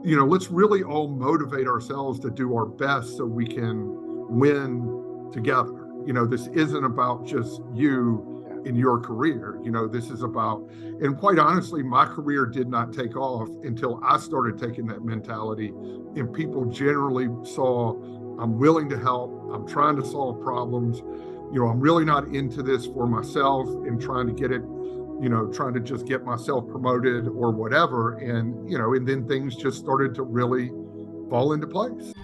let's really all motivate ourselves to do our best so we can win together. This isn't about just you in your career. This is about, and quite honestly, my career did not take off until I started taking that mentality, and people generally saw I'm willing to help. I'm trying to solve problems. I'm really not into this for myself and trying to get it, trying to just get myself promoted or whatever. And then things just started to really fall into place.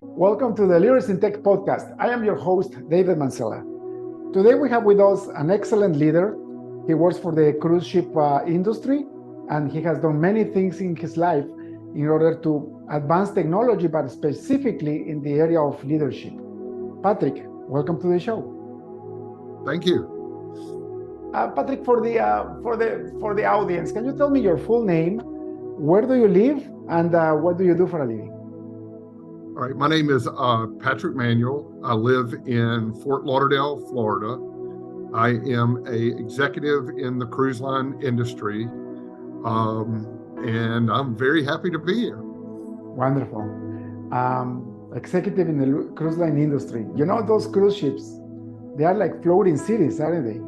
Welcome to the Leaders in Tech podcast. I am your host, David Mancella. Today we have with us an excellent leader. He works for the cruise ship industry, and he has done many things in his life in order to advance technology, but specifically in the area of leadership. Patrick, welcome to the show. Thank you. Patrick, for the audience, can you tell me your full name? Where do you live, and what do you do for a living? All right, my name is Patrick Manuel. I live in Fort Lauderdale, Florida. I am an executive in the cruise line industry, and I'm very happy to be here. Wonderful. Executive in the cruise line industry. Those cruise ships, they are like floating cities, aren't they?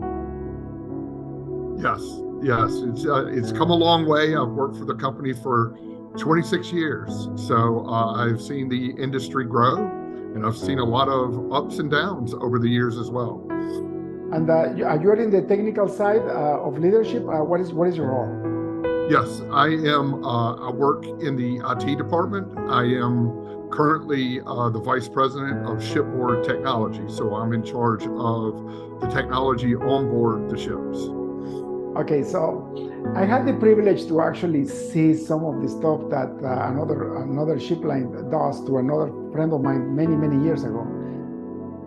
Yes. It's come a long way. I've worked for the company for 26 years. So I've seen the industry grow, and I've seen a lot of ups and downs over the years as well. And you're in the technical side of leadership. What is your role? Yes, I am. I work in the IT department. I am currently the vice president of Shipboard technology. So I'm in charge of the technology on board the ships. Okay, so I had the privilege to actually see some of the stuff that another ship line does to another friend of mine many years ago.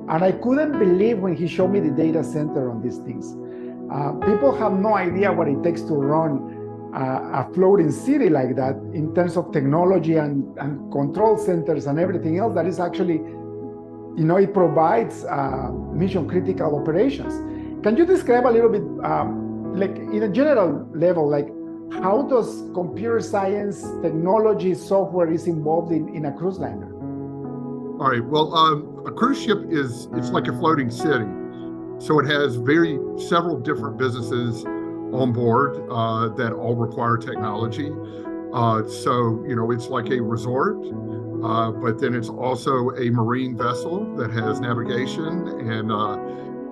And I couldn't believe when he showed me the data center on these things. People have no idea what it takes to run a floating city like that in terms of technology and control centers and everything else that is actually, it provides mission critical operations. Can you describe a little bit, like in a general level, like how does computer science, technology, software is involved in a cruise liner? All right, well, a cruise ship it's like a floating city. So it has several different businesses on board that all require technology. So, it's like a resort, but then it's also a marine vessel that has navigation and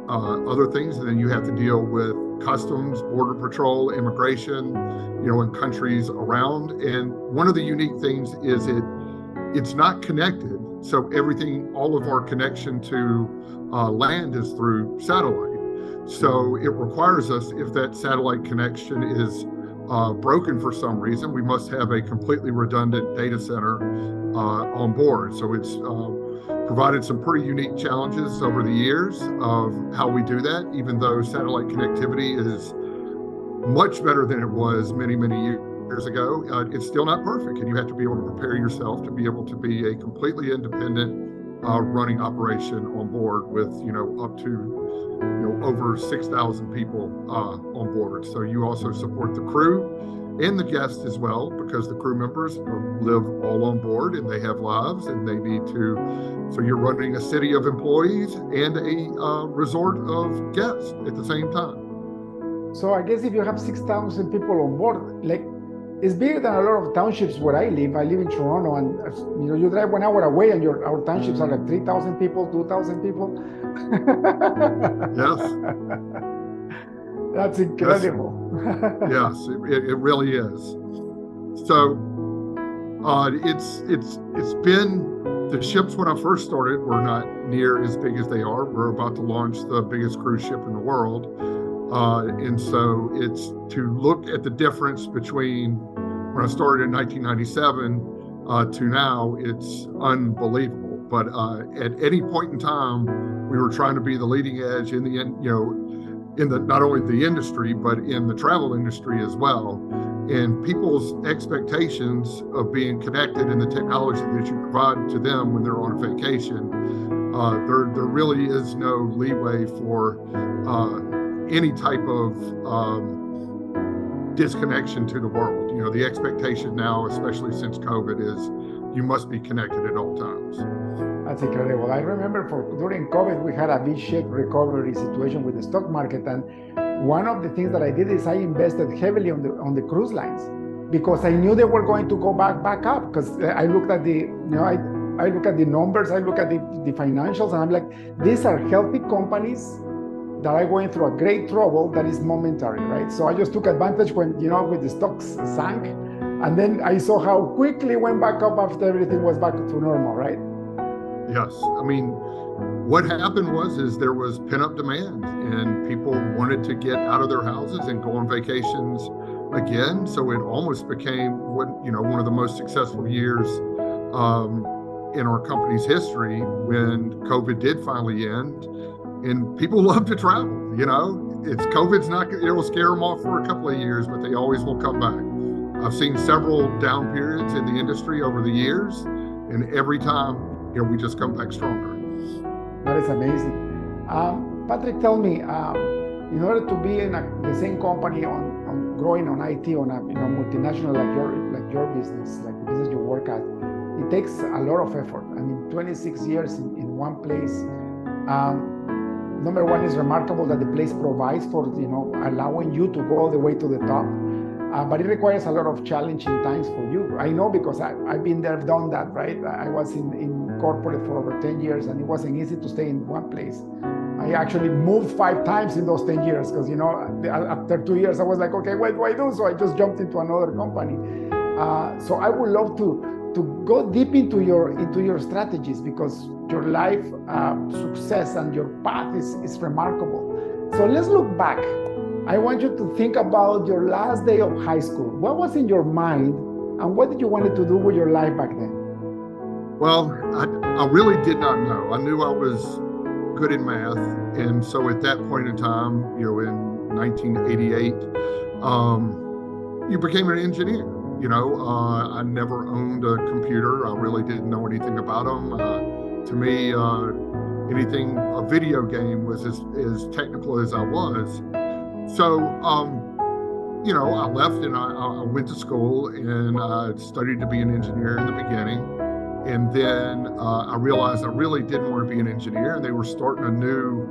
other things. And then you have to deal with customs, border patrol, immigration, in countries around. And one of the unique things is it's not connected. So all of our connection to land is through satellite. So it requires us, if that satellite connection is broken for some reason, we must have a completely redundant data center on board. So it's provided some pretty unique challenges over the years of how we do that, even though satellite connectivity is much better than it was many years ago. It's still not perfect, and you have to be able to prepare yourself to be able to be a completely independent running operation on board with, up to over 6,000 people on board. So you also support the crew and the guests as well, because the crew members live all on board and they have lives and they need to. So you're running a city of employees and a resort of guests at the same time. So I guess if you have 6,000 people on board, like, it's bigger than a lot of townships where I live. I live in Toronto, and you drive 1 hour away, and our townships are like 3,000 people, 2,000 people. Yes, that's incredible. Yes, it really is. So it's been, the ships when I first started were not near as big as they are. We're about to launch the biggest cruise ship in the world. And so it's to look at the difference between when I started in 1997 to now, it's unbelievable. But at any point in time, we were trying to be the leading edge in the not only the industry, but in the travel industry as well. And people's expectations of being connected and the technology that you provide to them when they're on vacation There really is no leeway for any type of disconnection to the world. You know, the expectation now, especially since COVID, is you must be connected at all times. That's incredible. I remember during COVID, we had a V-shaped recovery situation with the stock market. And one of the things that I did is I invested heavily on the cruise lines because I knew they were going to go back up. Because I looked at I look at the numbers, I look at the financials, and I'm like, these are healthy companies that are going through a great trouble that is momentary, right? So I just took advantage when, with the stocks sank. And then I saw how quickly it went back up after everything was back to normal, right? Yes. I mean, what happened is there was pent-up demand and people wanted to get out of their houses and go on vacations again. So it almost became one of the most successful years in our company's history when COVID did finally end. And people love to travel. It'll scare them off for a couple of years, but they always will come back. I've seen several down periods in the industry over the years, and every time, we just come back stronger. That is amazing. Patrick, tell me, in order to be in the same company on growing on IT on a multinational like your business, like the business you work at, it takes a lot of effort. I mean, 26 years in one place. Number one, is remarkable that the place provides for allowing you to go all the way to the top. But it requires a lot of challenging times for you. I know because I've been there, done that, right? I was in corporate for over 10 years and it wasn't easy to stay in one place. I actually moved 5 times in those 10 years because, after 2 years, I was like, okay, what do I do? So I just jumped into another company. So I would love to go deep into your strategies because your life success and your path is remarkable. So let's look back. I want you to think about your last day of high school. What was in your mind and what did you want to do with your life back then? Well, I really did not know. I knew I was good in math. And so at that point in time, in 1988, you became an engineer. I never owned a computer. I really didn't know anything about them. To me, anything, a video game was as technical as I was. So, I left and I went to school and I studied to be an engineer in the beginning. And then I realized I really didn't want to be an engineer. And they were starting a new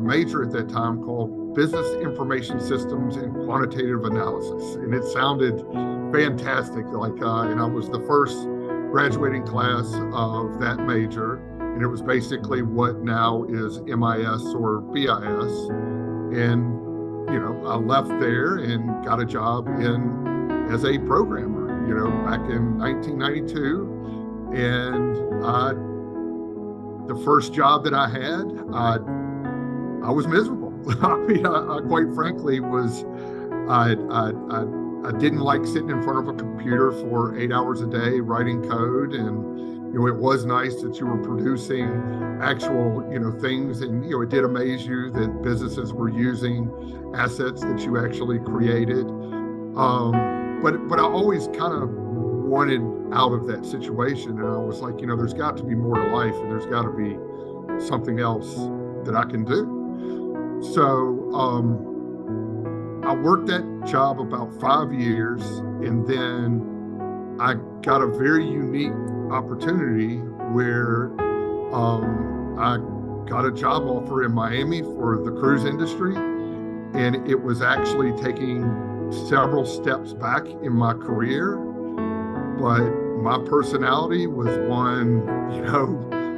major at that time called Business Information Systems and Quantitative Analysis. And it sounded fantastic. And I was the first graduating class of that major. And it was basically what now is MIS or BIS. And I left there and got a job as a programmer, back in 1992. And the first job that I had, I was miserable. I mean, I quite frankly I didn't like sitting in front of a computer for 8 hours a day writing code. And, it was nice that you were producing actual, things. And, it did amaze you that businesses were using assets that you actually created. But I always kind of wanted out of that situation. And I was like, there's got to be more to life and there's got to be something else that I can do. So I worked that job about 5 years, and then I got a very unique opportunity where I got a job offer in Miami for the cruise industry, and it was actually taking several steps back in my career, but my personality was one,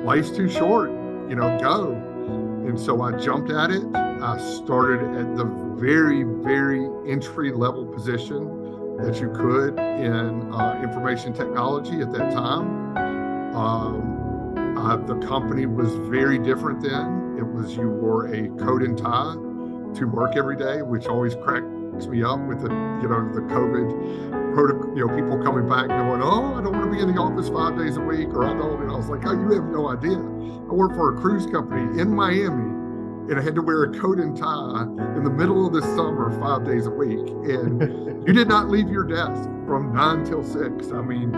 life's too short, go. And so I jumped at it. I started at the very, very entry-level position that you could in information technology at that time. The company was very different then. It was you wore a coat and tie to work every day, which always cracks me up with the COVID protocol. People coming back going, "Oh, I don't want to be in the office 5 days a week," or "I don't." And I was like, "Oh, you have no idea. I work for a cruise company in Miami, and I had to wear a coat and tie in the middle of the summer 5 days a week. And you did not leave your desk from 9 till 6. I mean,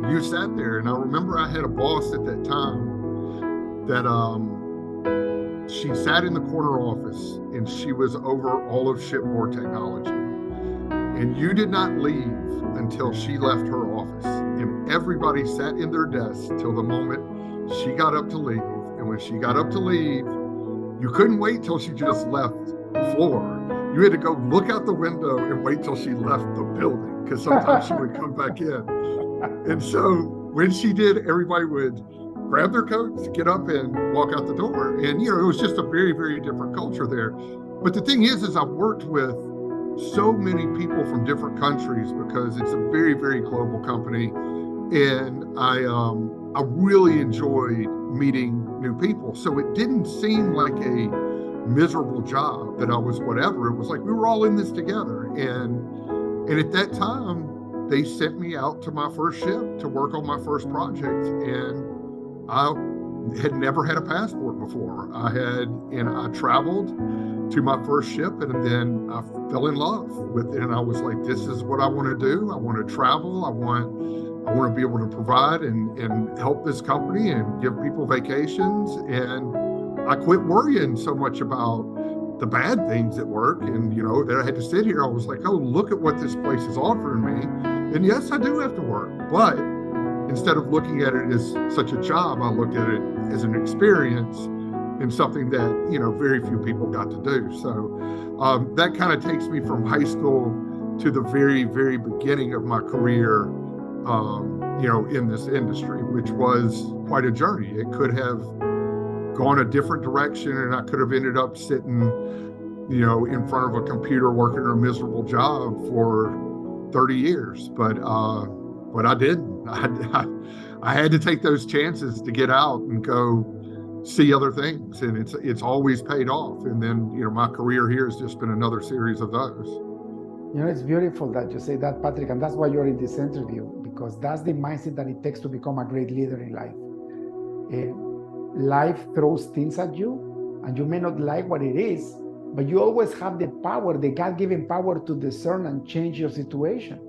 you sat there. And I remember I had a boss at that time that she sat in the corner office and she was over all of Shipboard technology. And you did not leave until she left her office. And everybody sat in their desks till the moment she got up to leave. And when she got up to leave, you couldn't wait till she just left the floor. You had to go look out the window and wait till she left the building, because sometimes she would come back in. And so when she did, everybody would grab their coats, get up and walk out the door. And, it was just a very, very different culture there. But the thing is I've worked with so many people from different countries because it's a very, very global company. And I really enjoyed meeting new people. So it didn't seem like a miserable job that I was whatever. It was like we were all in this together. And at that time, they sent me out to my first ship to work on my first project. And I had never had a passport before. I traveled to my first ship, and then I fell in love with it. And I was like, this is what I want to do. I want to travel. I want to be able to provide and help this company and give people vacations. And I quit worrying so much about the bad things at work. And, that I had to sit here. I was like, oh, look at what this place is offering me. And yes, I do have to work. But instead of looking at it as such a job, I looked at it as an experience and something that, very few people got to do. So that kind of takes me from high school to the very, very beginning of my career, in this industry, which was quite a journey. It could have gone a different direction, and I could have ended up sitting, in front of a computer working a miserable job for 30 years. But I didn't. I had to take those chances to get out and go see other things, and it's always paid off. And then, my career here has just been another series of those. It's beautiful that you say that, Patrick, and that's why you're in this interview, because that's the mindset that it takes to become a great leader in life. Life throws things at you, and you may not like what it is, but you always have the power, the God-given power to discern and change your situation.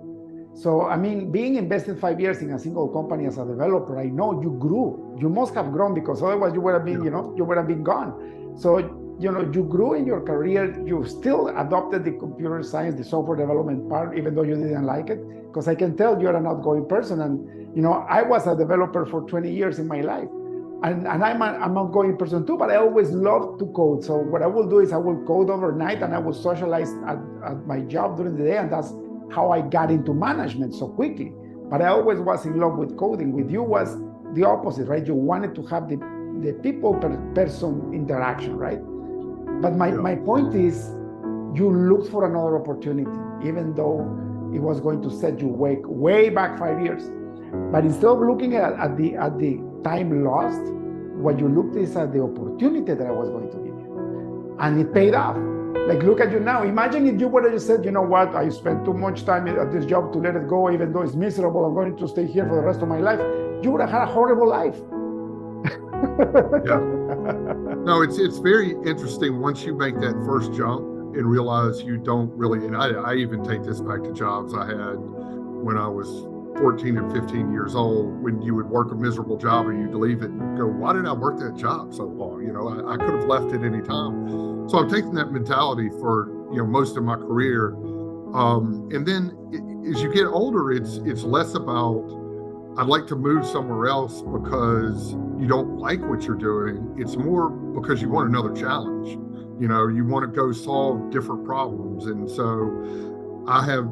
So, being invested 5 years in a single company as a developer, I know you grew. You must have grown, because otherwise you would have been, you would have been gone. So, you grew in your career. You still adopted the computer science, the software development part, even though you didn't like it, because I can tell you're an outgoing person. And, I was a developer for 20 years in my life. And I'm an outgoing person too, but I always loved to code. So what I will do is I will code overnight, and I will socialize at my job during the day. And that's how I got into management so quickly. But I always was in love with coding. With you was the opposite, right? You wanted to have the people person interaction, right? But my point is, you looked for another opportunity, even though it was going to set you way back 5 years. But instead of looking at the time lost, what you looked is at the opportunity that I was going to give you. And it paid off. Like, look at you now. Imagine if you would have just said, you know what, I spent too much time at this job to let it go, even though it's miserable, I'm going to stay here for the rest of my life. You would have had a horrible life. Yeah. No, it's very interesting once you make that first jump and realize you don't really, and I even take this back to jobs I had when I was 14 and 15 years old, when you would work a miserable job and you'd leave it and go, why did I work that job so long? I could have left it any time. So I've taken that mentality for, most of my career. And then as you get older, it's less about, I'd like to move somewhere else because you don't like what you're doing. It's more because you want another challenge. You want to go solve different problems. And so I have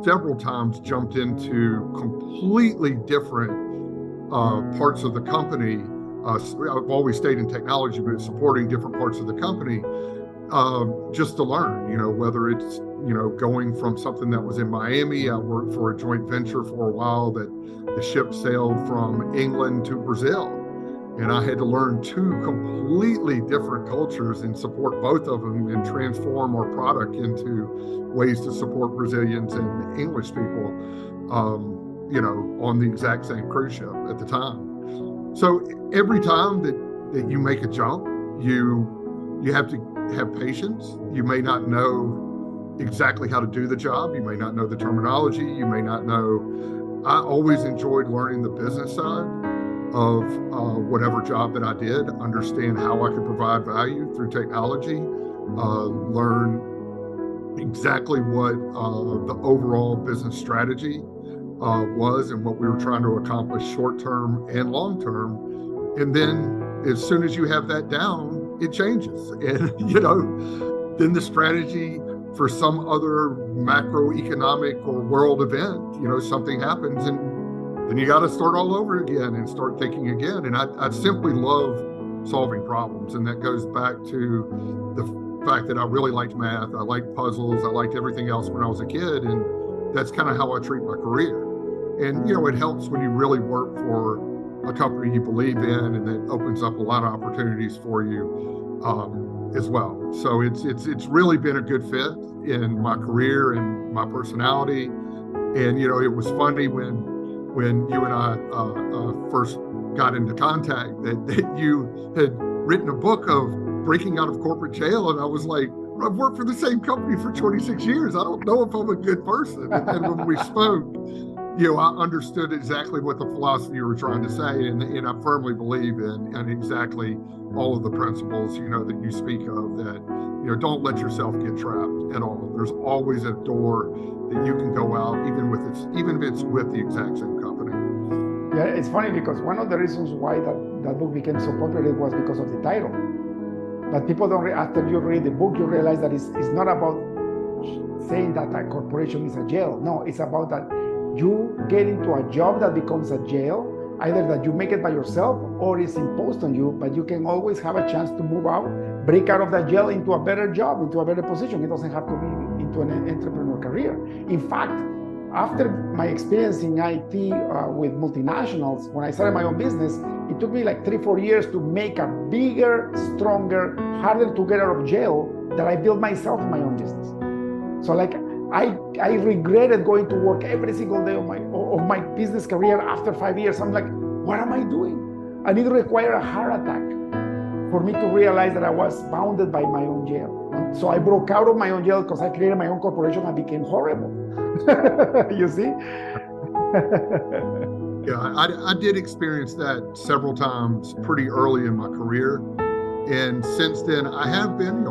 several times jumped into completely different parts of the company. I've always stayed in technology, but supporting different parts of the company just to learn, whether it's, going from something that was in Miami. I worked for a joint venture for a while that the ship sailed from England to Brazil. And I had to learn two completely different cultures and support both of them and transform our product into ways to support Brazilians and English people, on the exact same cruise ship at the time. So every time that you make a jump, you have to have patience. You may not know exactly how to do the job. You may not know the terminology. You may not know. I always enjoyed learning the business side. of whatever job that I did, understand how I could provide value through technology, learn exactly what the overall business strategy was and what we were trying to accomplish short term and long term. And then as soon as you have that down, it changes. And, then the strategy for some other macroeconomic or world event, something happens, and then you got to start all over again and start thinking again. And I simply love solving problems. And that goes back to the fact that I really liked math. I liked puzzles. I liked everything else when I was a kid. And that's kind of how I treat my career. And, it helps when you really work for a company you believe in, and that opens up a lot of opportunities for you as well. So it's really been a good fit in my career and my personality. And, it was funny when you and I first got into contact that you had written a book of breaking out of corporate jail. And I was like, I've worked for the same company for 26 years. I don't know if I'm a good person. And then when we spoke, I understood exactly what the philosophy you were trying to say. And I firmly believe in exactly all of the principles, that you speak of, that, don't let yourself get trapped at all. There's always a door that you can go out, even if it's with the exact same company. Yeah, it's funny because one of the reasons why that book became so popular was because of the title. But people don't, after you read the book, you realize that it's not about saying that a corporation is a jail. No, it's about that you get into a job that becomes a jail, either that you make it by yourself or it's imposed on you, but you can always have a chance to move out, break out of that jail into a better job, into a better position. It doesn't have to be into an entrepreneurial career. In fact, after my experience in IT with multinationals, when I started my own business, it took me like 3-4 years to make a bigger, stronger, harder to get out of jail that I built myself in my own business. So like I regretted going to work every single day of my business career after 5 years. I'm like, what am I doing? And it required a heart attack for me to realize that I was bounded by my own jail. And so I broke out of my own jail because I created my own corporation and became horrible. You see? Yeah, I did experience that several times pretty early in my career. And since then, I have been,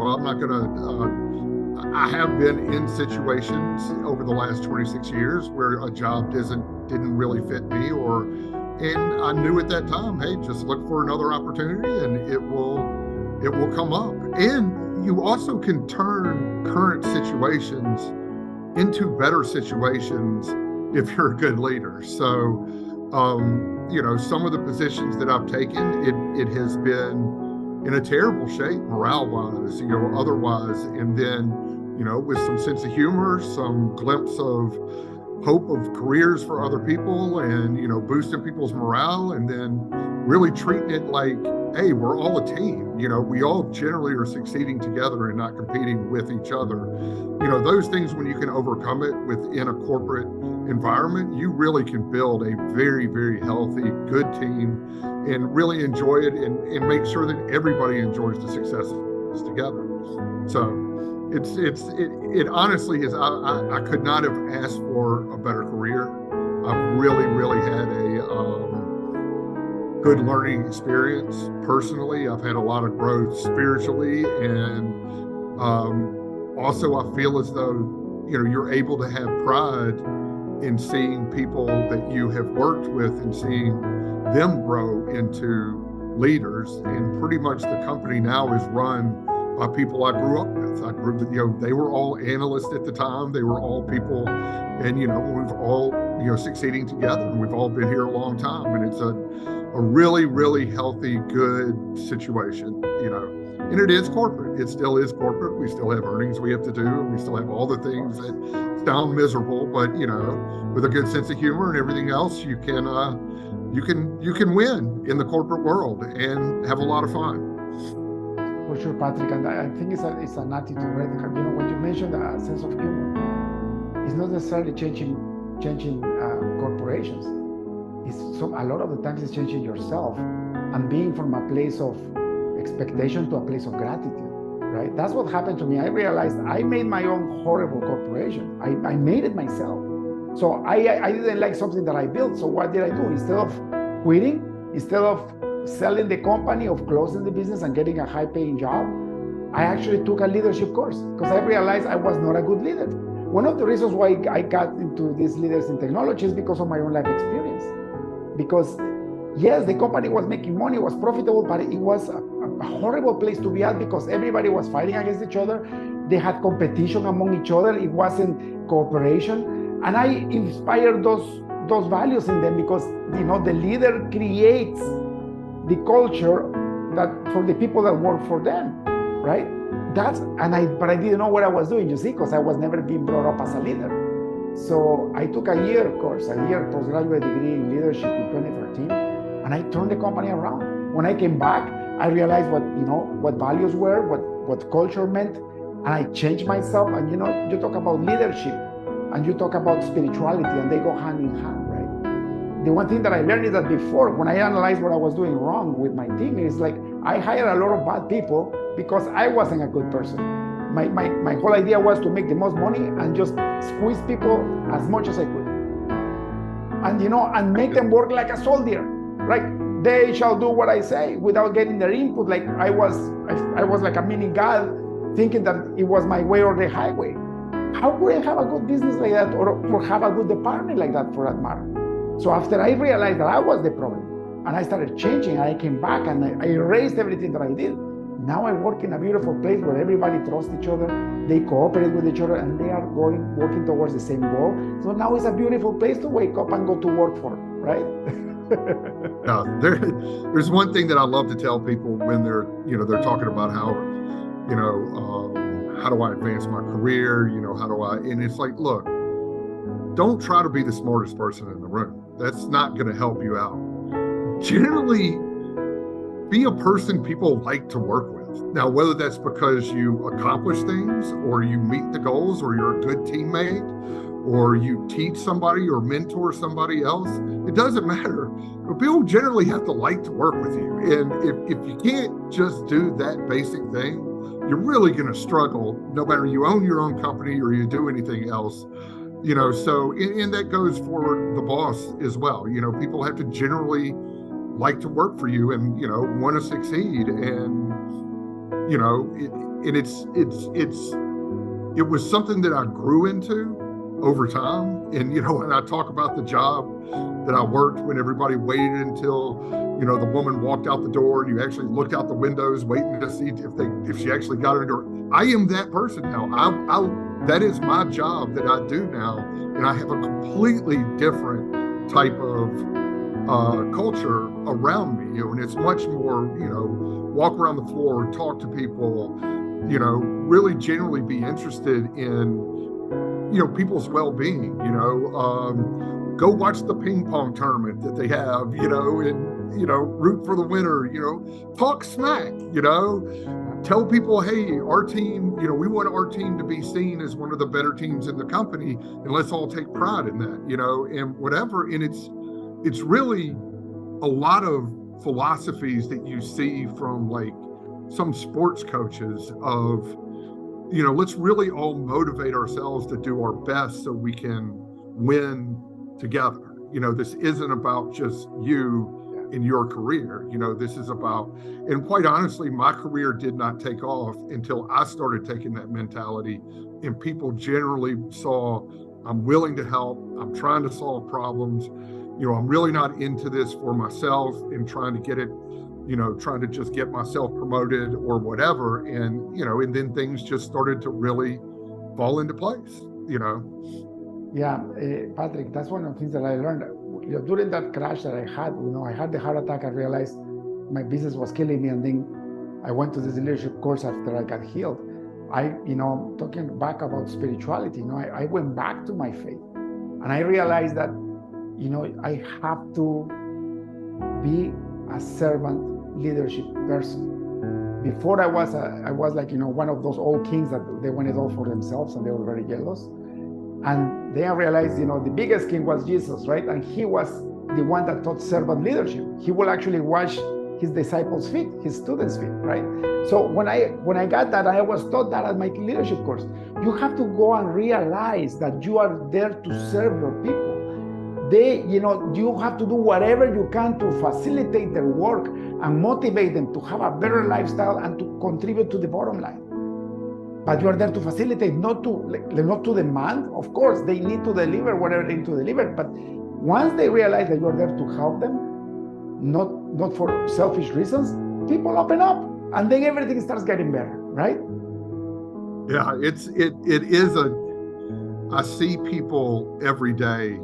I have been in situations over the last 26 years where a job didn't really fit me, and I knew at that time, hey, just look for another opportunity and it will come up. And you also can turn current situations into better situations if you're a good leader. So, some of the positions that I've taken, it has been in a terrible shape, morale-wise, otherwise, and then, with some sense of humor, some glimpse of hope of careers for other people, and, boosting people's morale, and then really treating it like, hey, we're all a team. We all generally are succeeding together and not competing with each other. Those things, when you can overcome it within a corporate environment, you really can build a very, very healthy, good team and really enjoy it and make sure that everybody enjoys the successes together. So it honestly is, I could not have asked for a better career. I've really, really had a good learning experience personally. I've had a lot of growth spiritually, and also I feel as though you're able to have pride in seeing people that you have worked with and seeing them grow into leaders. And pretty much the company now is run by people I grew up with. They were all analysts at the time. They were all people, and we've all succeeding together, and we've all been here a long time, and it's a really, really healthy, good situation. And it is corporate. It still is corporate. We still have earnings we have to do, and we still have all the things that sound miserable, but with a good sense of humor and everything else, you can win in the corporate world and have a lot of fun. For sure, Patrick, and I think it's an attitude, right? When you mentioned a sense of humor, it's not necessarily changing corporations. A lot of the times it's changing yourself and being from a place of expectation to a place of gratitude, right? That's what happened to me. I realized I made my own horrible corporation. I made it myself. So I didn't like something that I built. So what did I do? Instead of quitting, instead of selling the company, of closing the business and getting a high-paying job, I actually took a leadership course because I realized I was not a good leader. One of the reasons why I got into these leaders in technology is because of my own life experience. Because yes, the company was making money, was profitable, but it was a horrible place to be at because everybody was fighting against each other. They had competition among each other. It wasn't cooperation. And I inspired those values in them because, the leader creates the culture that for the people that work for them, right? But I didn't know what I was doing, because I was never being brought up as a leader. So I took a year postgraduate degree in leadership in 2013, and I turned the company around. When I came back, I realized what values were, what culture meant, and I changed myself. And you talk about leadership, and you talk about spirituality, and they go hand in hand, right? The one thing that I learned is that before, when I analyzed what I was doing wrong with my team, is like I hired a lot of bad people because I wasn't a good person. My whole idea was to make the most money and just squeeze people as much as I could. And make them work like a soldier, right? They shall do what I say without getting their input. Like I was like a mini god, thinking that it was my way or the highway. How could I have a good business like that, or have a good department like that, for that matter? So after I realized that I was the problem, and I started changing, I came back and I erased everything that I did. Now I work in a beautiful place where everybody trusts each other, they cooperate with each other, and they are working towards the same goal. So now it's a beautiful place to wake up and go to work for, right? There's one thing that I love to tell people when they're talking about how do I advance my career? And it's like, look, don't try to be the smartest person in the room. That's not going to help you out. Generally, be a person people like to work with. Now, whether that's because you accomplish things, or you meet the goals, or you're a good teammate, or you teach somebody or mentor somebody else, it doesn't matter. But people generally have to like to work with you. And if you can't just do that basic thing, you're really going to struggle, no matter you own your own company or you do anything else. So and that goes for the boss as well. People have to generally like to work for you and want to succeed. And it was something that I grew into over time. And when I talk about the job that I worked, when everybody waited until the woman walked out the door and you actually looked out the windows waiting to see if she actually got her door. I am that person now. That is my job that I do now, and I have a completely different type of culture around me, and it's much more, walk around the floor, talk to people, really generally be interested in, people's well-being, go watch the ping pong tournament that they have, and, root for the winner, talk smack, tell people, hey, our team, we want our team to be seen as one of the better teams in the company, and let's all take pride in that, and whatever. And it's really a lot of philosophies that you see from like some sports coaches of, let's really all motivate ourselves to do our best so we can win together. This isn't about just you in your career. This is about, and quite honestly, my career did not take off until I started taking that mentality, and people generally saw, I'm willing to help, I'm trying to solve problems. I'm really not into this for myself and trying to get it, trying to just get myself promoted or whatever. And, and then things just started to really fall into place, Yeah, Patrick, that's one of the things that I learned. During that crash that I had, I had the heart attack. I realized my business was killing me. And then I went to this leadership course after I got healed. Talking back about spirituality, I went back to my faith. And I realized that, I have to be a servant leadership person. Before I was like, one of those old kings that they wanted all for themselves and they were very jealous. And then I realized, the biggest king was Jesus, right? And he was the one that taught servant leadership. He will actually wash his disciples' feet, his students' feet, right? So when I got that, I was taught that at my leadership course. You have to go and realize that you are there to serve your people. you have to do whatever you can to facilitate their work and motivate them to have a better lifestyle and to contribute to the bottom line. But you are there to facilitate, not to demand. Of course, they need to deliver whatever they need to deliver. But once they realize that you are there to help them, not for selfish reasons, people open up, and then everything starts getting better, right? Yeah, it is I see people every day,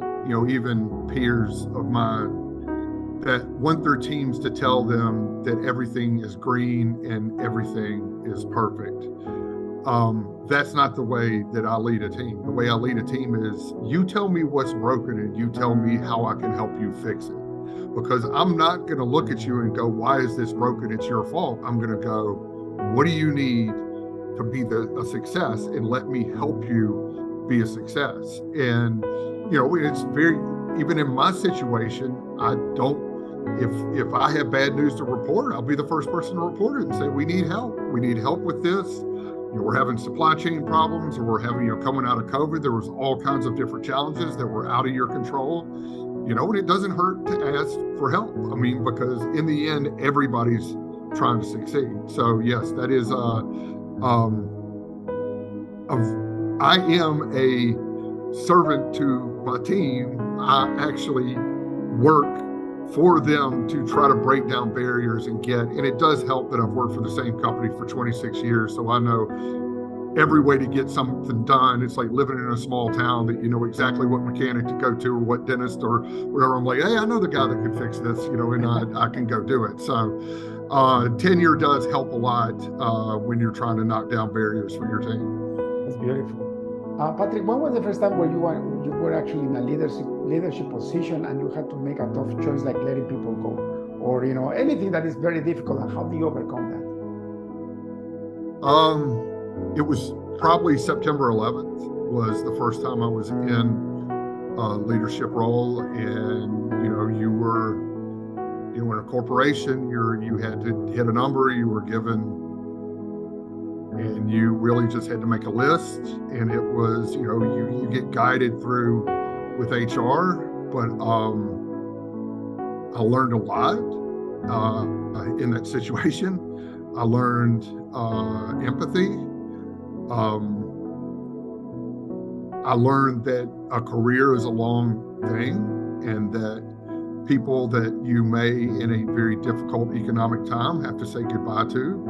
even peers of mine, that want their teams to tell them that everything is green and everything is perfect. That's not the way that I lead a team. The way I lead a team is you tell me what's broken and you tell me how I can help you fix it. Because I'm not going to look at you and go, why is this broken? It's your fault. I'm going to go, what do you need to be a success, and let me help you be a success. And it's very, even in my situation, I don't, if I have bad news to report, I'll be the first person to report it and say, we need help with this. We're having supply chain problems, or we're having, coming out of COVID, there was all kinds of different challenges that were out of your control. And it doesn't hurt to ask for help. I mean, because in the end, everybody's trying to succeed. So yes, that is I am a servant to my team. I actually work for them to try to break down barriers and it does help that I've worked for the same company for 26 years. So I know every way to get something done. It's like living in a small town that you know exactly what mechanic to go to or what dentist or whatever. I'm like, hey, I know the guy that can fix this, and I can go do it. So tenure does help a lot when you're trying to knock down barriers for your team. That's beautiful. Patrick, when was the first time where you were actually in a leadership position and you had to make a tough choice, like letting people go, or anything that is very difficult, and how do you overcome that? It was probably September 11th was the first time I was in a leadership role, and you were in a corporation, you had to hit a number you were given. And you really just had to make a list, and it was, you get guided through with HR, but I learned a lot in that situation. I learned empathy. I learned that a career is a long thing, and that people that you may, in a very difficult economic time, have to say goodbye to,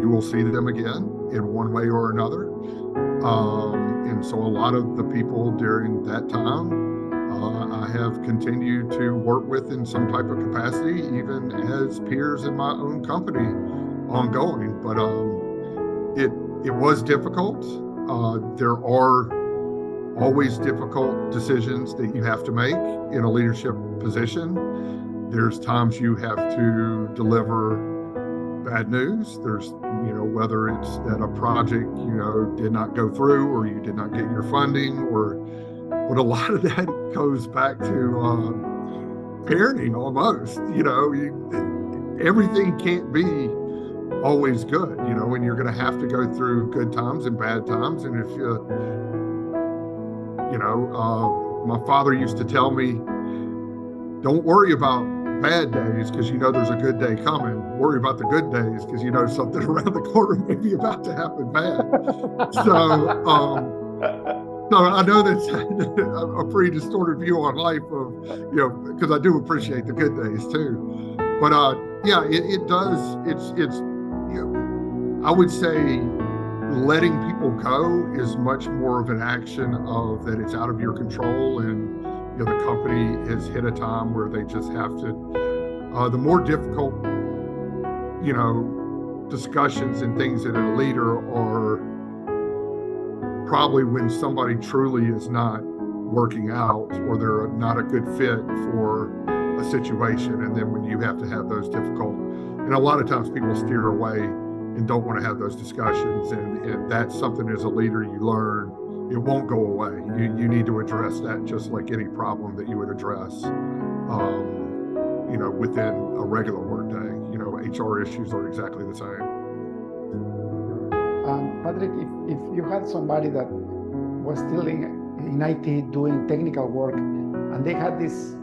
you will see them again in one way or another. And so a lot of the people during that time, I have continued to work with in some type of capacity, even as peers in my own company ongoing. But it was difficult. There are always difficult decisions that you have to make in a leadership position. There's times you have to deliver bad news. There's, whether it's that a project, did not go through, or you did not get your funding, but a lot of that goes back to parenting almost. Everything can't be always good, and you're going to have to go through good times and bad times. And if my father used to tell me, don't worry about bad days because there's a good day coming. Worry about the good days because something around the corner may be about to happen bad. So I know that's a pretty distorted view on life of, because I do appreciate the good days too. But it does. It's I would say letting people go is much more of an action of that it's out of your control, and the company has hit a time where they just have to, the more difficult, discussions and things that a leader are probably when somebody truly is not working out, or they're not a good fit for a situation. And then when you have to have those difficult, and a lot of times people steer away and don't want to have those discussions. And that's something as a leader you learn. It won't go away. You need to address that just like any problem that you would address, within a regular work day. HR issues are exactly the same. Patrick, if you had somebody that was still in IT doing technical work, and they had this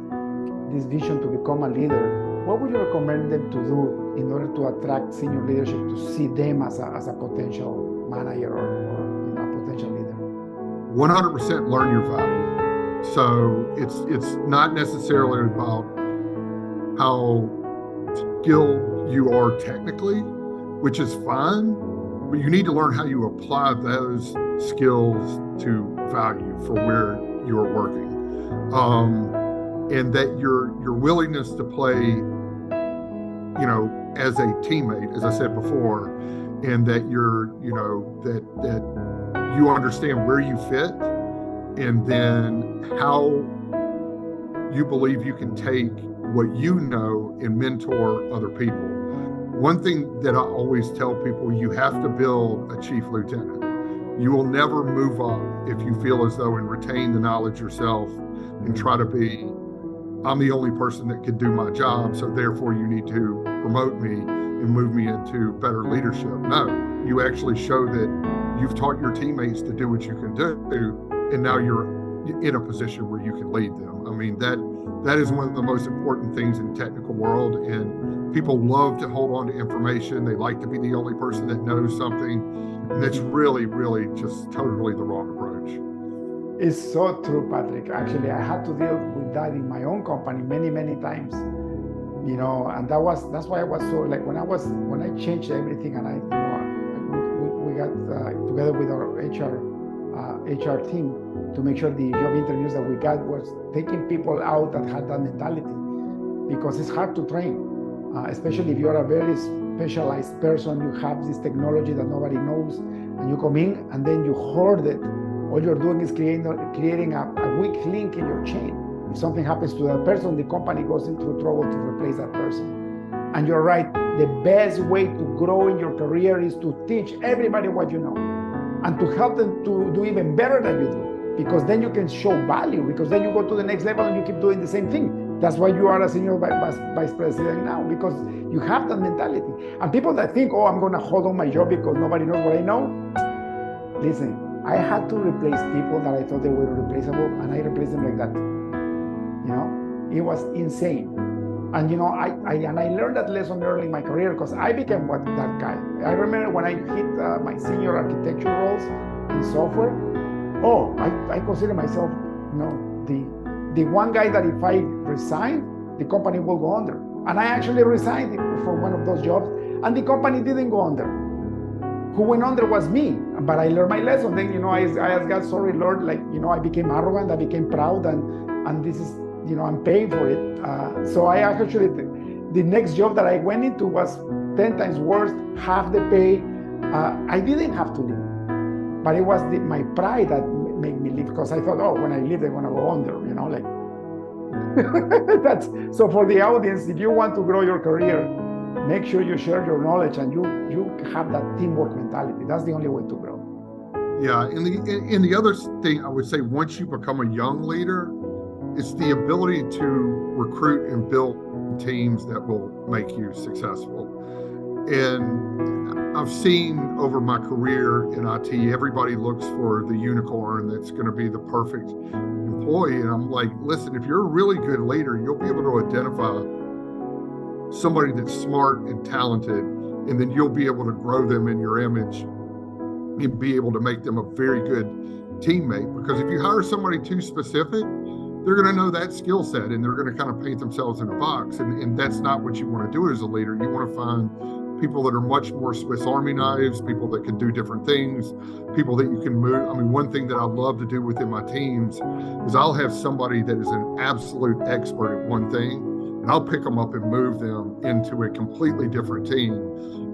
vision to become a leader, what would you recommend them to do in order to attract senior leadership to see them as a potential manager or a potential leader? 100% learn your value. So it's not necessarily about how skilled you are technically, which is fine, but you need to learn how you apply those skills to value for where you're working. And that your willingness to play, as a teammate, as I said before, and that that you understand where you fit, and then how you believe you can take what you know and mentor other people. One thing that I always tell people, you have to build a chief lieutenant. You will never move up if you feel as though and retain the knowledge yourself and try to be, I'm the only person that can do my job, so therefore you need to promote me and move me into better leadership. No, you actually show that you've taught your teammates to do what you can do, and now you're in a position where you can lead them. I mean, that is one of the most important things in the technical world, and people love to hold on to information. They like to be the only person that knows something, and that's really, really just totally the wrong approach. It's so true, Patrick. Actually, I had to deal with that in my own company many, many times. And that's why I was so, like, when I changed everything, and we got together with our HR team to make sure the job interviews that we got was taking people out that had that mentality, because it's hard to train, especially if you're a very specialized person. You have this technology that nobody knows, and you come in and then you hoard it. All you're doing is creating a weak link in your chain. If something happens to that person, the company goes into trouble to replace that person. And you're right, the best way to grow in your career is to teach everybody what you know and to help them to do even better than you do, because then you can show value, because then you go to the next level and you keep doing the same thing. That's why you are a senior vice president now, because you have that mentality. And people that think, oh, I'm going to hold on my job because nobody knows what I know, listen, I had to replace people that I thought they were replaceable, and I replaced them like that. It was insane. And I learned that lesson early in my career, because I became that guy. I remember when I hit my senior architecture roles in software. I consider myself, the one guy that if I resign, the company will go under. And I actually resigned from one of those jobs, and the company didn't go under. Who went under was me, but I learned my lesson. Then, I asked God, sorry, Lord, I became arrogant, I became proud, and this is, I'm paying for it. So I actually, the next job that I went into was 10 times worse, half the pay. I didn't have to leave, but it was my pride that made me leave, because I thought, when I leave, they're gonna go under, that's, so for the audience, if you want to grow your career, make sure you share your knowledge and you have that teamwork mentality. That's the only way to grow. Yeah, and the other thing I would say, once you become a young leader, it's the ability to recruit and build teams that will make you successful. And I've seen over my career in IT, everybody looks for the unicorn that's going to be the perfect employee. And I'm like, listen, if you're a really good leader, you'll be able to identify somebody that's smart and talented, and then you'll be able to grow them in your image and be able to make them a very good teammate. Because if you hire somebody too specific, they're going to know that skill set, and they're going to kind of paint themselves in a box. And that's not what you want to do as a leader. You want to find people that are much more Swiss Army knives, people that can do different things, people that you can move. I mean, one thing that I love to do within my teams is I'll have somebody that is an absolute expert at one thing, and I'll pick them up and move them into a completely different team.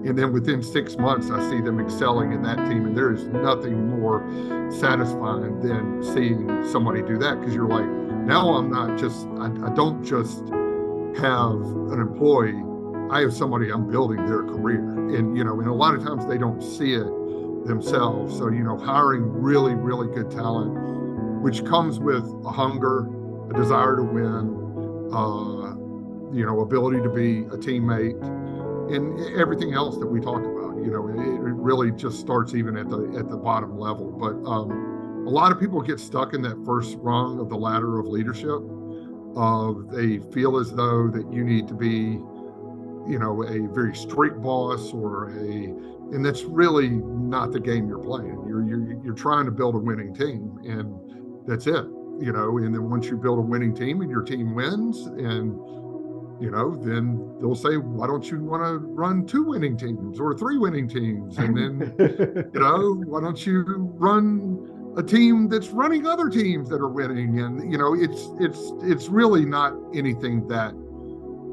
And then within 6 months, I see them excelling in that team. And there is nothing more satisfying than seeing somebody do that, because you're like, now I'm not just, I don't just have an employee, I have somebody I'm building their career. And, and a lot of times they don't see it themselves. So, hiring really, really good talent, which comes with a hunger, a desire to win, ability to be a teammate, and everything else that we talked about. It really just starts even at the bottom level. But lot of people get stuck in that first rung of the ladder of leadership. They feel as though that you need to be, a very strict boss and that's really not the game you're playing. You're trying to build a winning team, and that's it. And then once you build a winning team and your team wins, and then they'll say, why don't you want to run 2 winning teams or 3 winning teams? And then, why don't you run a team that's running other teams that are winning? And, it's really not anything that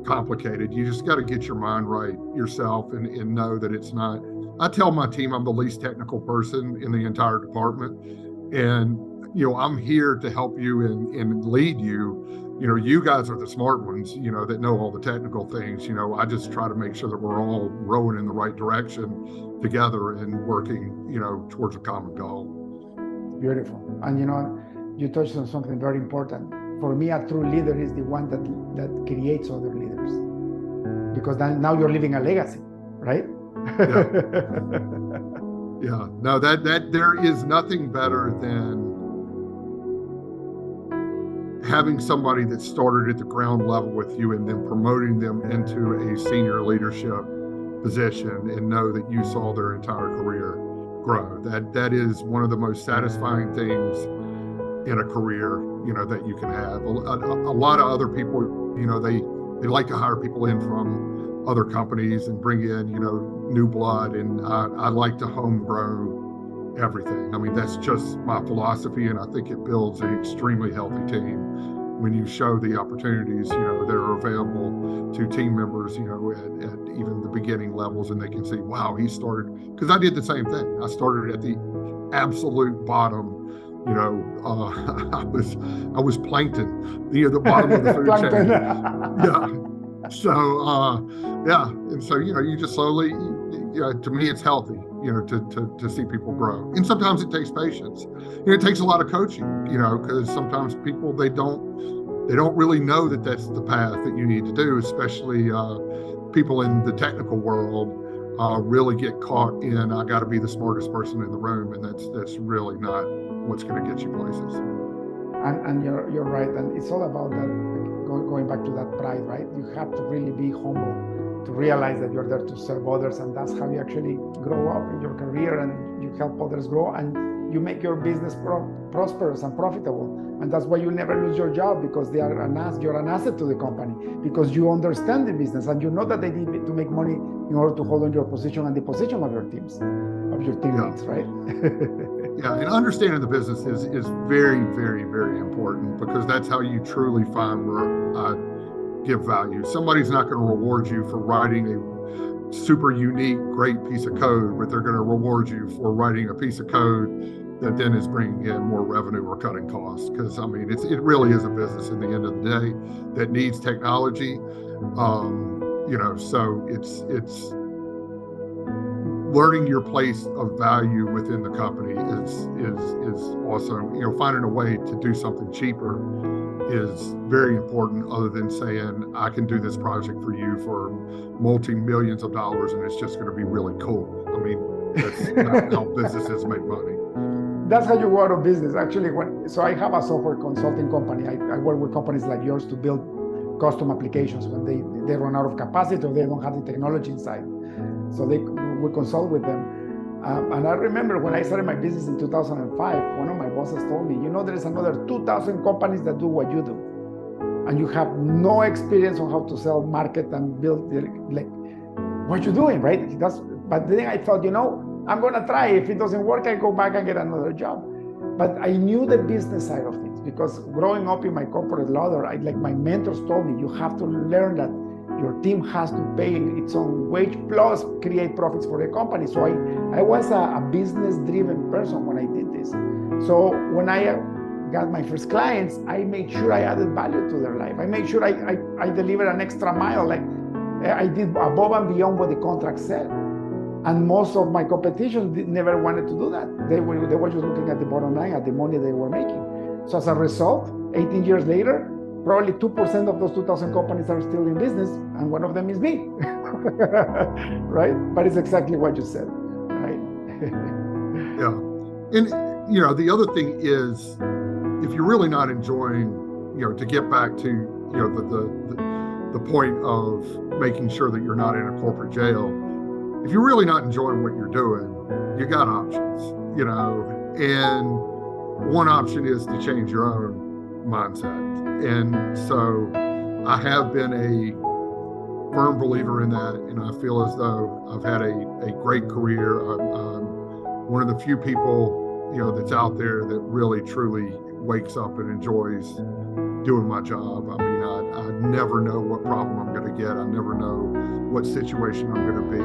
complicated. You just got to get your mind right yourself and know that it's not. I tell my team I'm the least technical person in the entire department. And, I'm here to help you and lead you. You guys are the smart ones, that know all the technical things. I just try to make sure that we're all rowing in the right direction together and working, towards a common goal. Beautiful. And, you touched on something very important. For me, a true leader is the one that creates other leaders. Because now you're leaving a legacy, right? Yeah. Yeah. No, that there is nothing better than having somebody that started at the ground level with you and then promoting them into a senior leadership position and know that you saw their entire career grow. That is one of the most satisfying things in a career, that you can have. A lot of other people, they like to hire people in from other companies and bring in, new blood. And I like to homegrown everything. I mean, that's just my philosophy, and I think it builds an extremely healthy team when you show the opportunities, that are available to team members, at even the beginning levels, and they can see, wow, he started, because I did the same thing. I started at the absolute bottom. I was plankton, the bottom of the food chain. Yeah. So, and so, you just slowly, to me, it's healthy, to see people grow. And sometimes it takes patience. It takes a lot of coaching, because sometimes people, they don't really know that that's the path that you need to do, especially people in the technical world really get caught in, I got to be the smartest person in the room. And that's really not what's going to get you places. And you're right. And it's all about that, going back to that pride, right? You have to really be humble to realize that you're there to serve others, and that's how you actually grow up in your career, and you help others grow, and you make your business prosperous and profitable. And that's why you never lose your job, because you're an asset to the company, because you understand the business and you know that they need to make money in order to hold on your position and the position of your teams, of your teammates, right? Yeah, and understanding the business is very, very, very important, because that's how you truly find where I give value. Somebody's not going to reward you for writing a super unique, great piece of code, but they're going to reward you for writing a piece of code that then is bringing in more revenue or cutting costs. Because I mean, it really is a business in the end of the day that needs technology. So it's learning your place of value within the company is also, finding a way to do something cheaper is very important, other than saying, I can do this project for you for multi-millions of dollars and it's just going to be really cool. I mean, that's not how businesses make money. That's how you go out of business. Actually, so I have a software consulting company. I work with companies like yours to build custom applications when they run out of capacity or they don't have the technology inside. So we consult with them. And I remember when I started my business in 2005, one of my bosses told me, there's another 2,000 companies that do what you do. And you have no experience on how to sell, market, and build, what you doing, right? But then I thought, I'm going to try. If it doesn't work, I go back and get another job. But I knew the business side of things, because growing up in my corporate ladder, my mentors told me, you have to learn that your team has to pay its own wage plus create profits for the company. So I was a business-driven person when I did this. So when I got my first clients, I made sure I added value to their life. I made sure I delivered an extra mile. Like I did above and beyond what the contract said. And most of my competition never wanted to do that. They were just looking at the bottom line, at the money they were making. So as a result, 18 years later, probably 2% of those 2,000 companies are still in business, and one of them is me, right? But it's exactly what you said, right? Yeah. And, the other thing is, if you're really not enjoying, to get back to, the point of making sure that you're not in a corporate jail, if you're really not enjoying what you're doing, you got options, and one option is to change your own mindset. And so I have been a firm believer in that, and I feel as though I've had a great career. I'm one of the few people, that's out there that really truly wakes up and enjoys doing my job. I mean, I never know what problem I'm going to get. I never know what situation I'm going to be.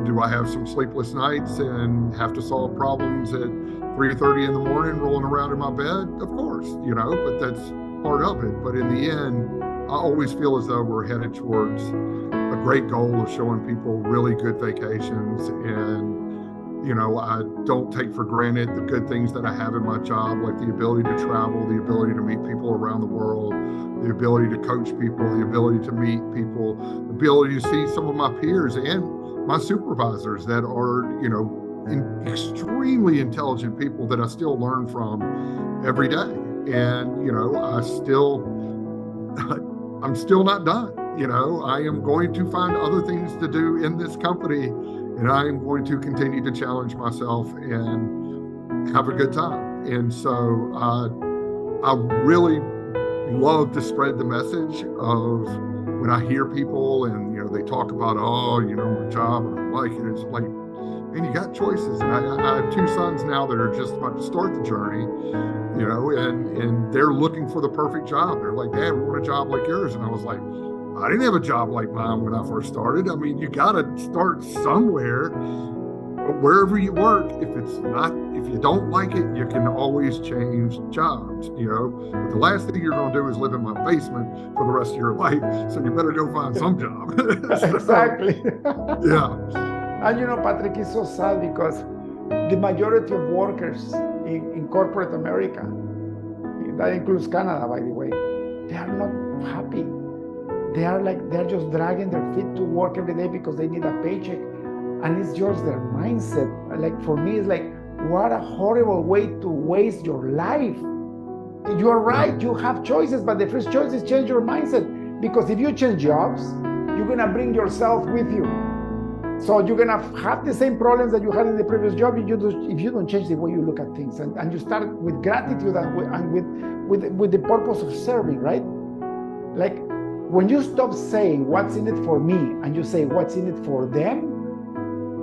Do I have some sleepless nights and have to solve problems at 3:30 in the morning rolling around in my bed? Of course, but that's part of it. But in the end, I always feel as though we're headed towards a great goal of showing people really good vacations. And, I don't take for granted the good things that I have in my job, like the ability to travel, the ability to meet people around the world, the ability to coach people, the ability to meet people, the ability to see some of my peers and my supervisors that are, extremely intelligent people that I still learn from every day. And, I'm still not done. I am going to find other things to do in this company, and I am going to continue to challenge myself and have a good time. And so I really love to spread the message of when I hear people and, they talk about, my job, I don't like it. It's like, man, you got choices. And I have 2 sons now that are just about to start the journey, and they're looking for the perfect job. They're like, Dad, we want a job like yours. And I was like, I didn't have a job like mine when I first started. I mean, you got to start somewhere. But wherever you work, if you don't like it, you can always change jobs, But the last thing you're going to do is live in my basement for the rest of your life. So you better go find some job. Exactly. Yeah. And Patrick, it's so sad because the majority of workers in corporate America, that includes Canada, by the way, they are not happy. They're just dragging their feet to work every day because they need a paycheck. And it's just their mindset. Like, for me, it's like, what a horrible way to waste your life. You are right, you have choices, but the first choice is change your mindset. Because if you change jobs, you're going to bring yourself with you. So you're going to have the same problems that you had in the previous job if you don't change the way you look at things. And you start with gratitude and with the purpose of serving, right? Like, when you stop saying what's in it for me and you say what's in it for them,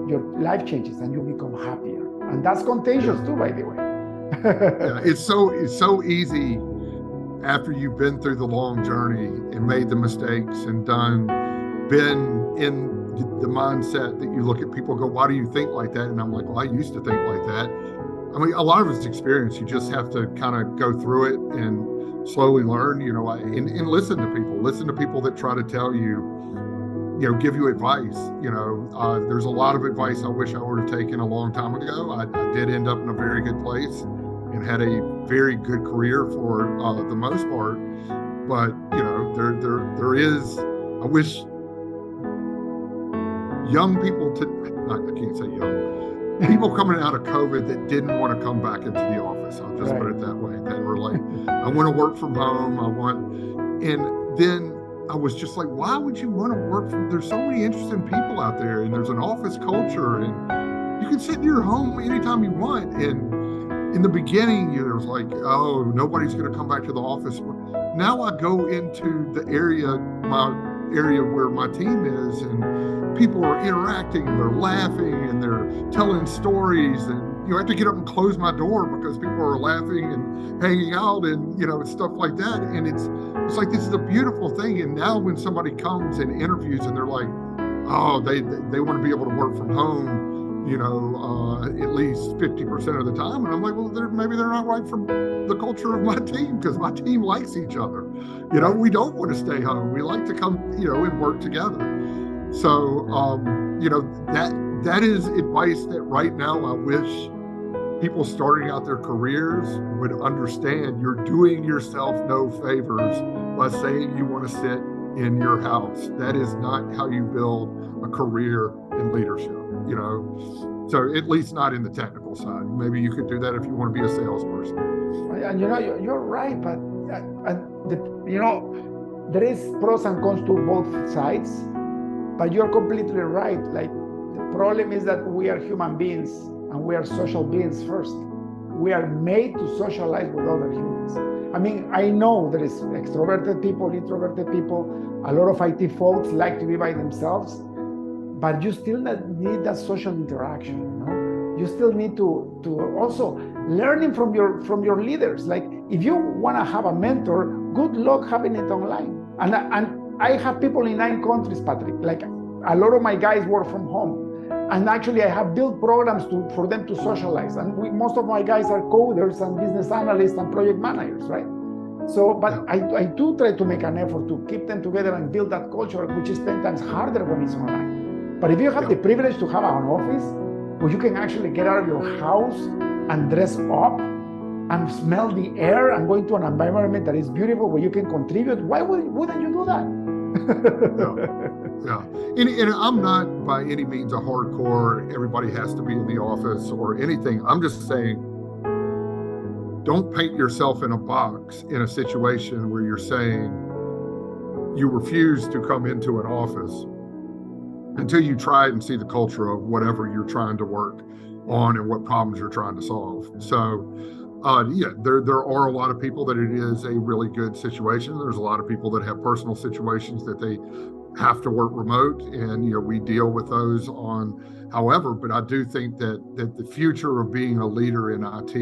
your life changes and you become happier. And that's contagious too, by the way. Yeah, it's so easy after you've been through the long journey and made the mistakes and been in the mindset that you look at people and go, why do you think like that? And I'm like, well, I used to think like that. I mean, a lot of it's experience. You just have to kind of go through it and slowly learn, and listen to people that try to tell you, give you advice. There's a lot of advice I wish I would have taken a long time ago. I did end up in a very good place and had a very good career for the most part. But, there is, I wish young people I can't say young, people coming out of COVID that didn't want to come back into the office. I'll just put it that way. That were like, I want to work from home. And then I was just like, why would you want to work from, there's so many interesting people out there and there's an office culture and you can sit in your home anytime you want. And in the beginning, there was like, oh, nobody's going to come back to the office. Now I go into my area where my team is and people are interacting and they're laughing and they're telling stories, and I have to get up and close my door because people are laughing and hanging out and stuff like that. And it's like, this is a beautiful thing. And now when somebody comes and interviews and they're like, oh, they want to be able to work from home, at least 50% of the time. And I'm like, well, maybe they're not right for the culture of my team, because my team likes each other. We don't want to stay home. We like to come, and work together. So, that is advice that right now I wish people starting out their careers would understand. You're doing yourself no favors by saying you want to sit in your house. That is not how you build a career in leadership, so at least not in the technical technical side. Maybe you could do that if you want to be a salesperson. And you're right, but there is pros and cons to both sides, but you're completely right. Like, the problem is that we are human beings and we are social beings first. We are made to socialize with other humans. I mean, I know there is extroverted people, introverted people. A lot of IT folks like to be by themselves, but you still need that social interaction. You still need to also learning from your leaders. Like, if you want to have a mentor, good luck having it online. And I have people in 9 countries, Patrick. Like, a lot of my guys work from home. And actually, I have built programs for them to socialize. And most of my guys are coders and business analysts and project managers, right? So, but I do try to make an effort to keep them together and build that culture, which is 10 times harder when it's online. But if you have the privilege to have an office where you can actually get out of your house and dress up and smell the air and go into an environment that is beautiful where you can contribute, why wouldn't you do that? Yeah. And I'm not by any means a hardcore, everybody has to be in the office or anything. I'm just saying, don't paint yourself in a box in a situation where you're saying you refuse to come into an office until you try and see the culture of whatever you're trying to work on and what problems you're trying to solve. So there are a lot of people that it is a really good situation. There's a lot of people that have personal situations that they have to work remote, and we deal with those on. However, but I do think that the future of being a leader in IT,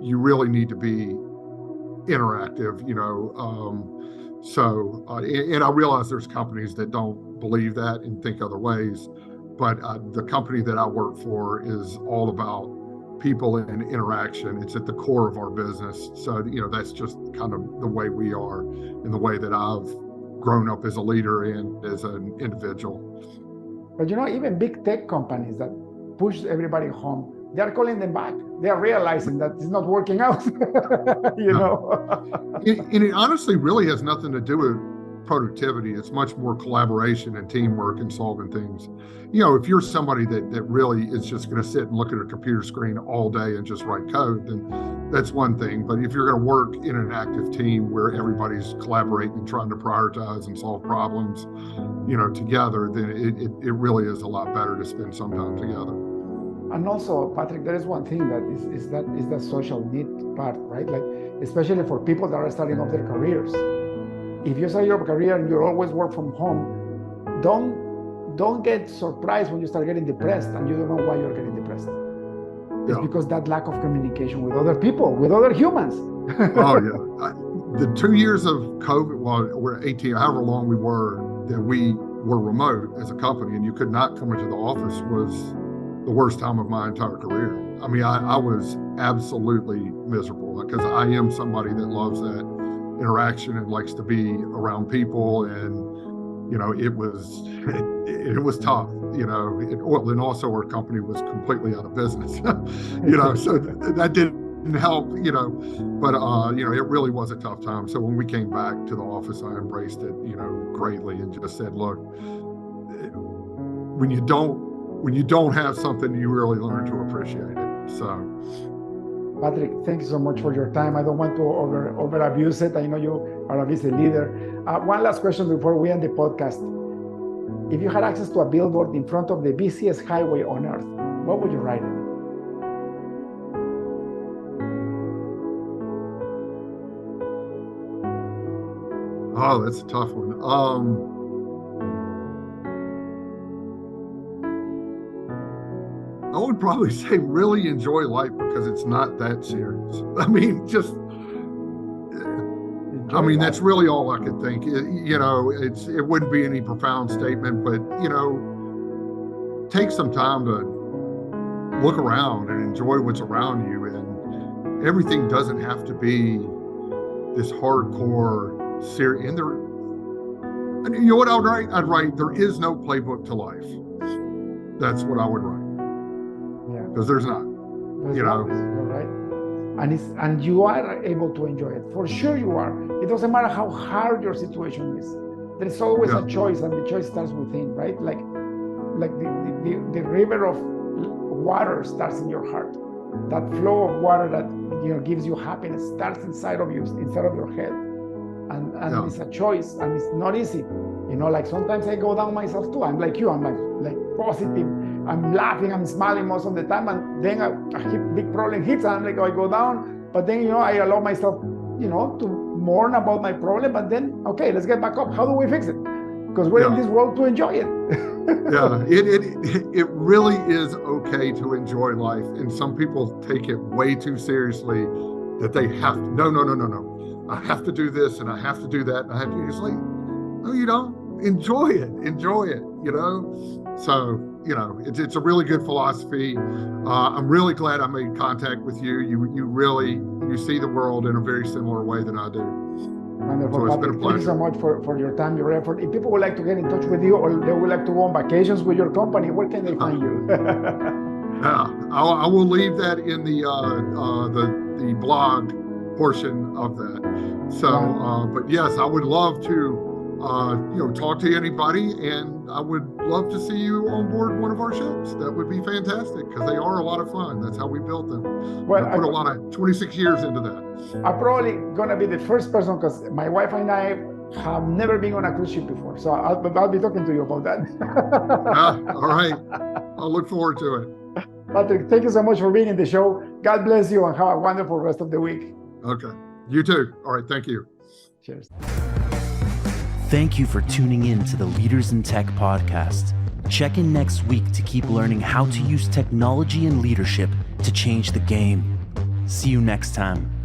you really need to be interactive. And I realize there's companies that don't believe that and think other ways, but the company that I work for is all about people and interaction. It's at the core of our business. So, that's just kind of the way we are and the way that I've grown up as a leader and as an individual. But even big tech companies that push everybody home, they're calling them back. They're realizing that it's not working out. And it honestly really has nothing to do with productivity. It's much more collaboration and teamwork and solving things. If you're somebody that really is just going to sit and look at a computer screen all day and just write code, then that's one thing. But if you're going to work in an active team where everybody's collaborating and trying to prioritize and solve problems, together, then it really is a lot better to spend some time together. And also, Patrick, there is one thing that is that social need part, right? Like, especially for people that are starting off their careers. If you start your career and you always work from home, don't get surprised when you start getting depressed and you don't know why you're getting depressed. It's because that lack of communication with other people, with other humans. Oh yeah, the 2 years of COVID, or 18, however long we were, that we were remote as a company, and you could not come into the office, was the worst time of my entire career. I mean, I was absolutely miserable because I am somebody that loves that interaction and likes to be around people, and it was tough, and also our company was completely out of business, so that didn't help, but it really was a tough time. So when we came back to the office, I embraced it, greatly, and just said, look, when you don't have something, you really learn to appreciate it. So, Patrick, thank you so much for your time. I don't want to over abuse it. I know you are a busy leader. One last question before we end the podcast. If you had access to a billboard in front of the busiest highway on earth, what would you write in it? Oh, that's a tough one. I would probably say really enjoy life, because it's not that serious. I mean, that's really all I could think. It wouldn't be any profound statement, but, take some time to look around and enjoy what's around you. And everything doesn't have to be this hardcore serious. And you know what I would write? I'd write, there is no playbook to life. That's what I would write. Because there's not, right? And you are able to enjoy it. For sure you are. It doesn't matter how hard your situation is. There's always a choice, and the choice starts within, right? Like the river of water starts in your heart. that flow of water that gives you happiness starts inside of your head, and it's a choice, and it's not easy. Like sometimes I go down myself too. I'm like you. I'm like positive. I'm laughing. I'm smiling most of the time, and then a big problem hits, and I'm like, I go down. But then I allow myself, to mourn about my problem. But then, okay, let's get back up. How do we fix it? Because we're in this world to enjoy it. Yeah, it really is okay to enjoy life, and some people take it way too seriously. That they have to, no. I have to do this and I have to do that. And I have to usually, no, you don't. Enjoy it. So it's a really good philosophy. I'm really glad I made contact with you. You see the world in a very similar way than I do. Wonderful, so Patrick. Thank you so much for your time, your effort. If people would like to get in touch with you, or they would like to go on vacations with your company, where can they find you? I will leave that in the blog portion of that. So, but yes, I would love to talk to anybody, and I would love to see you on board one of our ships. That would be fantastic, because they are a lot of fun. That's how we built them. Well, I put a lot of 26 years into that. I'm probably gonna be the first person, because my wife and I have never been on a cruise ship before, so I'll be talking to you about that. All right, I'll look forward to it. Patrick, thank you so much for being in the show. God bless you, and have a wonderful rest of the week. Okay, you too. All right, thank you. Cheers. Thank you for tuning in to the Leaders in Tech podcast. Check in next week to keep learning how to use technology and leadership to change the game. See you next time.